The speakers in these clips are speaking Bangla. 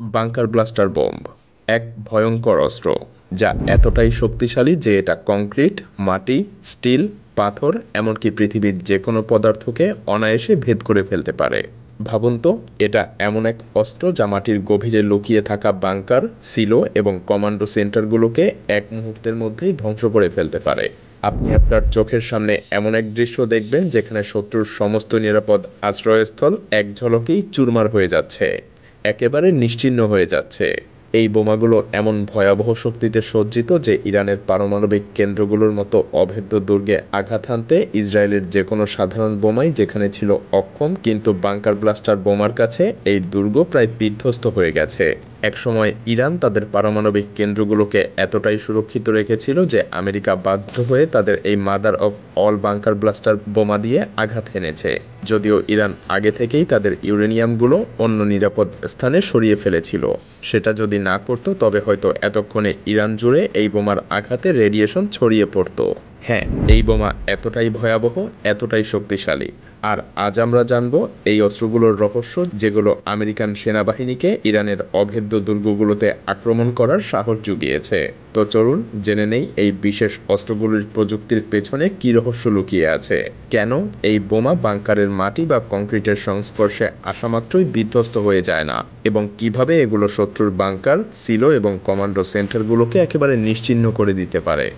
বাংকার ব্লাস্টার বোম্ব এক ভয়ঙ্কর অস্ত্র যা এতটাই শক্তিশালী যে এটা কংক্রিট, মাটি, স্টিল, পাথর এমনকি পৃথিবীর যে কোনো পদার্থকে অনায়াসে ভেদ করে ফেলতে পারে। ভাবুন তো, এটা এমন এক অস্ত্র যা মাটির গভীরে লুকিয়ে থাকা বাংকার, সিলো এবং কমান্ডো সেন্টারগুলোকে এক মুহূর্তের মধ্যেই ধ্বংস করে ফেলতে পারে। আপনি আপনার চোখের সামনে এমন এক দৃশ্য দেখবেন যেখানে শত্রুর সমস্ত নিরাপদ আশ্রয়স্থল এক ঝলকেই চুরমার হয়ে যাচ্ছে, একেবারে নিশ্চিহ্ন হয়ে যাচ্ছে। এই বোমাগুলো এমন ভয়াবহ শক্তিতে সজ্জিত যে ইরানের পারমাণবিক কেন্দ্রগুলোর মতো অভেদ্য দুর্গে আঘাত হানতে ইসরায়েলের যে কোনো সাধারণ বোমাই যেখানে ছিল অক্ষম, কিন্তু বাংকার ব্লাস্টার বোমার কাছে এই দুর্গ প্রায় বিধ্বস্ত হয়ে গেছে। একসময় ইরান তাদের পারমাণবিক কেন্দ্রগুলোকে এতটাই সুরক্ষিত রেখেছিল যে আমেরিকা বাধ্য হয়ে তাদের এই mother of all bunker blaster বোমা দিয়ে আঘাত হেনেছে, যদিও ইরান আগে থেকেই তাদের ইউরেনিয়ামগুলো অন্য নিরাপদ স্থানে সরিয়ে ফেলেছিল। সেটা যদি না করতো তবে হয়তো এতক্ষণে ইরান জুড়ে এই বোমার আঘাতে রেডিয়েশন ছড়িয়ে পড়তো। হ্যাঁ, এই বোমা এতটাই ভয়াবহ, এতটাই শক্তিশালী। আর আজ আমরা জানব এই অস্ত্রগুলোর রহস্য, যেগুলো আমেরিকান সেনাবাহিনীকে ইরানের অভেদ্য দুর্গগুলোতে আক্রমণ করার সাহস জুগিয়েছে। তো চলুন জেনে নেই এই বিশেষ অস্ত্রগুলোর প্রযুক্তির পেছনে কী রহস্য লুকিয়ে আছে, কেন এই বোমা বাংকারের মাটি বা কংক্রিটের সংস্পর্শে আসামাত্রই বিধ্বস্ত হয়ে যায় না, এবং কিভাবে এগুলো শত্রুর বাংকার, সিলো এবং কমান্ডো সেন্টারগুলোকে একেবারে নিশ্চিহ্ন করে দিতে পারে।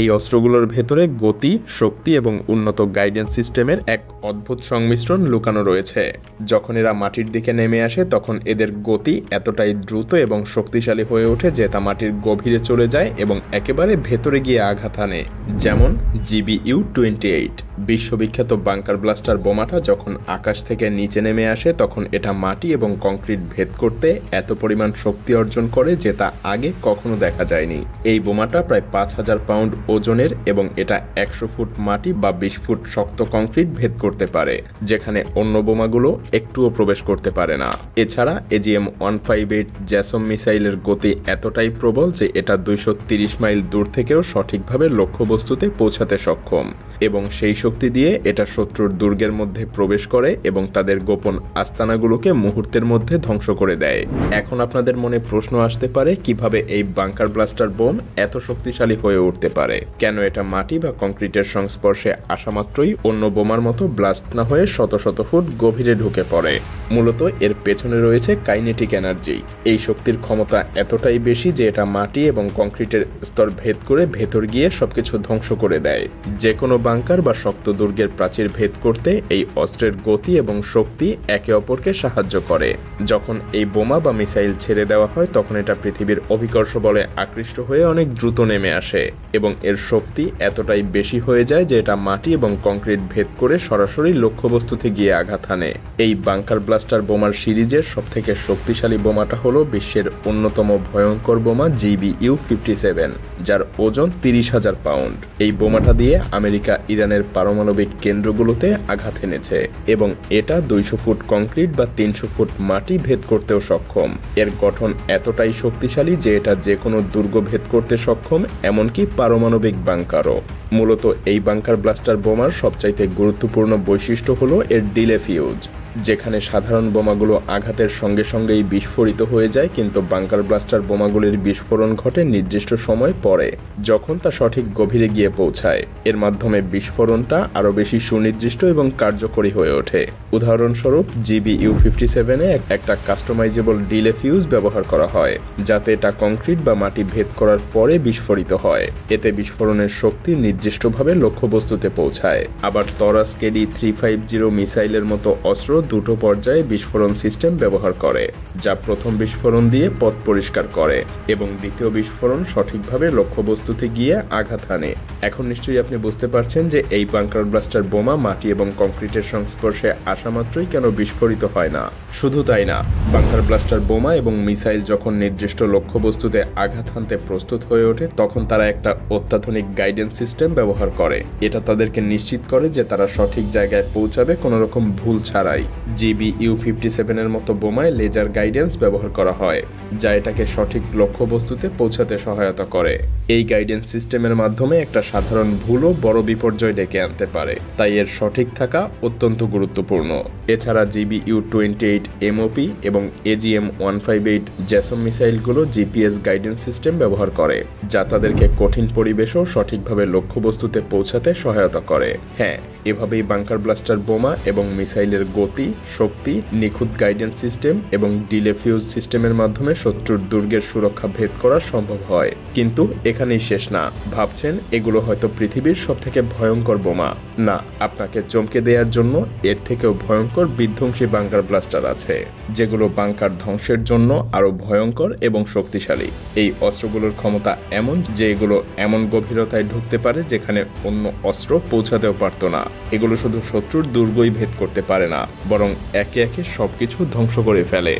এই অস্ত্রগুলোর ভেতরে গতি, শক্তি এবং উন্নত গাইডেন্স সিস্টেমের এক অদ্ভুত সংমিশ্রণ লুকানো রয়েছে। যখন এরা মাটির দিকে নেমে আসে তখন এদের গতি এতটাই দ্রুত এবং শক্তিশালী হয়ে ওঠে যে তা মাটির গভীরে চলে যায় এবং একেবারে ভেতরে গিয়ে আঘাত হানে। যেমন GBU-28 বিশ্ববিখ্যাত বাংকার ব্লাস্টার বোমাটা যখন আকাশ থেকে নিচে নেমে আসে তখন এটা মাটি এবং কংক্রিট ভেদ করতে এত পরিমাণ শক্তি অর্জন করে যে তা আগে কখনো দেখা যায়নি। এই বোমাটা প্রায় 5000 পাউন্ড ওজনের এবং এটা 100 ফুট মাটি বা 20 ফুট শক্ত কংক্রিট ভেদ করতে পারে, যেখানে অন্য বোমাগুলো একটুও প্রবেশ করতে পারে না। এছাড়া AGM-158 জ্যাসম মিসাইলের গতি এতটাই প্রবল যে এটা 230 মাইল দূর থেকেও সঠিকভাবে লক্ষ্যবস্তুতে পৌঁছাতে সক্ষম, এবং সেই শক্তি দিয়ে এটা শত্রুর দুর্গের মধ্যে প্রবেশ করে এবং তাদের গোপন আস্তানাগুলোকে মুহূর্তের মধ্যে ধ্বংস করে দেয়। এখন আপনাদের মনে প্রশ্ন আসতে পারে, কিভাবে এই বাংকার ব্লাস্টার বোম এত শক্তিশালী হয়ে উঠতে পারে? কেন এটা মাটি বা কংক্রিটের সংস্পর্শে আসা মাত্রই অন্য বোমার মতো ব্লাস্ট না হয়ে শত শত ফুট গভীরে ঢুকে পড়ে? মূলত এর পেছনে রয়েছে কাইনেটিক এনার্জি। এই শক্তির ক্ষমতা এতটাই বেশি যে এটা মাটি এবং কংক্রিটের স্তর ভেদ করে ভেতর গিয়ে সবকিছু ধ্বংস করে দেয়। যে কোনো বাংকার বা শক্ত দুর্গের প্রাচীর ভেদ করতে এই অস্ত্রের গতি এবং শক্তি একে অপরকে সাহায্য করে। যখন এই বোমা বা মিসাইল ছেড়ে দেওয়া হয় তখন এটা পৃথিবীর অভিকর্ষ বলে আকৃষ্ট হয়ে অনেক দ্রুত নেমে আসে, এবং এর শক্তি এতটাই বেশি হয়ে যায় যে এটা মাটি এবং কংক্রিট ভেদ করে সরাসরি লক্ষ্যবস্তুতে গিয়ে আঘাত হানে। এই বাংকার ব্লাস্টার বোমার সিরিজের সবথেকে শক্তিশালী বোমাটা হলো বিশ্বের অন্যতম ভয়ঙ্কর বোমা GBU-57, যার ওজন 30,000 পাউন্ড। এই বোমাটা দিয়ে আমেরিকা ইরানের পারমাণবিক কেন্দ্রগুলোতে আঘাত এনেছে, এবং এটা 200 ফুট কংক্রিট বা 300 ফুট মাটি ভেদ করতেও সক্ষম। এর গঠন এতটাই শক্তিশালী যে এটা যে কোনো দুর্গ ভেদ করতে সক্ষম, এমনকি পারমাণবিক বাংকারও। মূলত এই বাংকার ব্লাস্টার বোমার সবচাইতে গুরুত্বপূর্ণ বৈশিষ্ট্য হলো এর ডিলে ফিউজ, যেখানে সাধারণ বোমাগুলো আঘাতের সঙ্গে সঙ্গেই বিস্ফোরিত হয়ে যায়, কিন্তু বাংকার ব্লাস্টার বোমাগুলির বিস্ফোরণ ঘটে নির্দিষ্ট সময় পরে, যখন তা সঠিক গভীরে গিয়ে পৌঁছায়। এর মাধ্যমে বিস্ফোরণটা আরও বেশি সুনির্দিষ্ট এবং কার্যকরী হয়ে ওঠে। উদাহরণস্বরূপ GBU-57-এ একটা কাস্টমাইজেবল ডিলে ফিউজ ব্যবহার করা হয়, যাতে এটা কংক্রিট বা মাটি ভেদ করার পরে বিস্ফোরিত হয়। এতে বিস্ফোরণের শক্তি নির্দিষ্টভাবে লক্ষ্যবস্তুতে পৌঁছায়। আবার তরাস KD-350 মিসাইলের মতো অস্ত্র দুটো পর্যায়ে বিস্ফোরণ সিস্টেম ব্যবহার করে, যা প্রথম বিস্ফোরণ দিয়ে পথ পরিষ্কার করে এবং দ্বিতীয় বিস্ফোরণ সঠিকভাবে লক্ষ্যবস্তুতে গিয়ে আঘাত হানে। এখন নিশ্চয়ই আপনি বুঝতে পারছেন যে এই বাংকার ব্লাস্টার বোমা মাটি এবং কংক্রিটের সংস্পর্শে আসা মাত্রই কেন বিস্ফোরিত হয় না। শুধু তাই না, বাংকার ব্লাস্টার বোমা এবং মিসাইল যখন নির্দিষ্ট লক্ষ্যবস্তুতে আঘাত হানতে প্রস্তুত হয়ে ওঠে তখন তারা একটা অত্যাধুনিক গাইডেন্স সিস্টেম ব্যবহার করে। এটা তাদেরকে নিশ্চিত করে যে তারা সঠিক জায়গায় পৌঁছাবে কোনো রকম ভুল ছাড়াই। GBU-57 এর মতো বোমায় লেজার গাইডেন্স ব্যবহার করা হয়, যা এটাকে সঠিক লক্ষ্যবস্তুতে পৌঁছাতে সহায়তা করে। এই গাইডেন্স সিস্টেমের মাধ্যমে একটা সাধারণ ভুলও বড় বিপর্যয় ডেকে আনতে পারে, তাই এর সঠিক থাকা অত্যন্ত গুরুত্বপূর্ণ। এছাড়া GBU-28 MOP এবং AGM-158 জ্যাসম মিসাইলগুলো জিপিএস গাইডেন্স সিস্টেম ব্যবহার করে, যা তাদেরকে কঠিন পরিবেশেও সঠিকভাবে লক্ষ্যবস্তুতে পৌঁছাতে সহায়তা করে। হ্যাঁ, এভাবেই বাংকার ব্লাস্টার বোমা এবং মিসাইলের গতি, শক্তি, নিখুঁত গাইডেন্স সিস্টেম এবং ডিলে ফিউজ সিস্টেমের মাধ্যমে শত্রুর দুর্গের সুরক্ষা ভেদ করা সম্ভব হয়। কিন্তু এখানেই শেষ না। ভাবছেন এগুলো হয়তো পৃথিবীর সবথেকে ভয়ঙ্কর বোমা। না, আপনাকে চমকে দেওয়ার জন্য এর থেকেও ভয়ঙ্কর বিধ্বংসী বাংকার ব্লাস্টার আছে, যেগুলো বাংকার ধ্বংসের জন্য আরও ভয়ঙ্কর এবং শক্তিশালী। এই অস্ত্রগুলোর ক্ষমতা এমন যে এগুলো এমন গভীরতায় ঢুকতে পারে যেখানে অন্য অস্ত্র পৌঁছাতেও পারত না। এগুলো শুধু শত্রুর দুর্গই ভেদ করতে পারে না, বরং একে একে সবকিছু ধ্বংস করে ফেলে।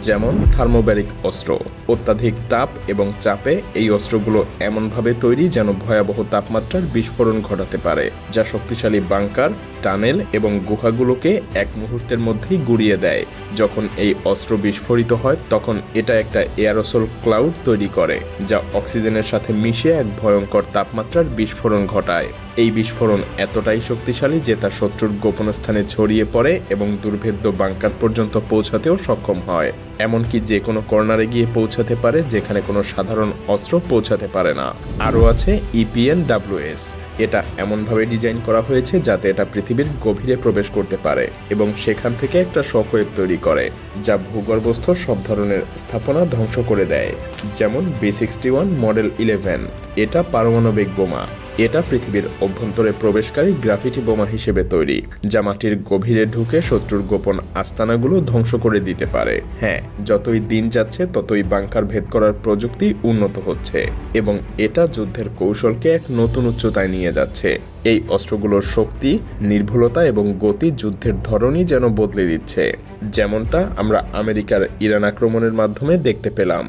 যেমন থার্মোব্যারিক অস্ত্র। অত্যাধিক তাপ এবং চাপে এই অস্ত্রগুলো এমনভাবে তৈরি যেন ভয়াবহ তাপমাত্রার বিস্ফোরণ ঘটাতে পারে, যা শক্তিশালী বাংকার, টানেল এবং গুহাগুলোকে এক মুহূর্তের মধ্যেই গুঁড়িয়ে দেয়। যখন এই অস্ত্র বিস্ফোরিত হয় তখন এটা একটা এয়ারোসল ক্লাউড তৈরি করে, যা অক্সিজেনের সাথে মিশে এক ভয়ঙ্কর তাপমাত্রার বিস্ফোরণ ঘটায়। এই বিস্ফোরণ এতটাই শক্তিশালী যে তা শত্রুর গোপন স্থানে ছড়িয়ে পড়ে এবং দুর্ভেদ্য বাংকার পর্যন্ত পৌঁছাতেও সক্ষম হয়। এমনকি যে কোনো কর্নারে গিয়ে পৌঁছাতে পারে যেখানে কোনো সাধারণ অস্ত্র পৌঁছাতে পারে না। আরও আছে EPNWS। এটা এমনভাবে ডিজাইন করা হয়েছে যাতে এটা পৃথিবীর গভীরে প্রবেশ করতে পারে এবং সেখান থেকে একটা শকওয়েভ তৈরি করে, যা ভূগর্ভস্থ সব ধরনের স্থাপনা ধ্বংস করে দেয়। যেমন B61 মডেল 11। এটা পারমাণবিক বোমা। এটা পৃথিবীর অভ্যন্তরে প্রবেশকারী গ্রাফিটি বোমা হিসেবে তৈরি, যা মাটির গভীরে ঢুকে শত্রুর গোপন আস্তানাগুলো ধ্বংস করে দিতে পারে। হ্যাঁ, যতই দিন যাচ্ছে ততই বাংকার ভেদ করার প্রযুক্তি উন্নত হচ্ছে এবং এটা যুদ্ধের কৌশলকে এক নতুন উচ্চতায় নিয়ে যাচ্ছে। এই অস্ত্রগুলোর শক্তি, নির্ভুলতা এবং গতি যুদ্ধের ধরনই যেন বদলে দিচ্ছে, যেমনটা আমরা আমেরিকার ইরান আক্রমণের মাধ্যমে দেখতে পেলাম।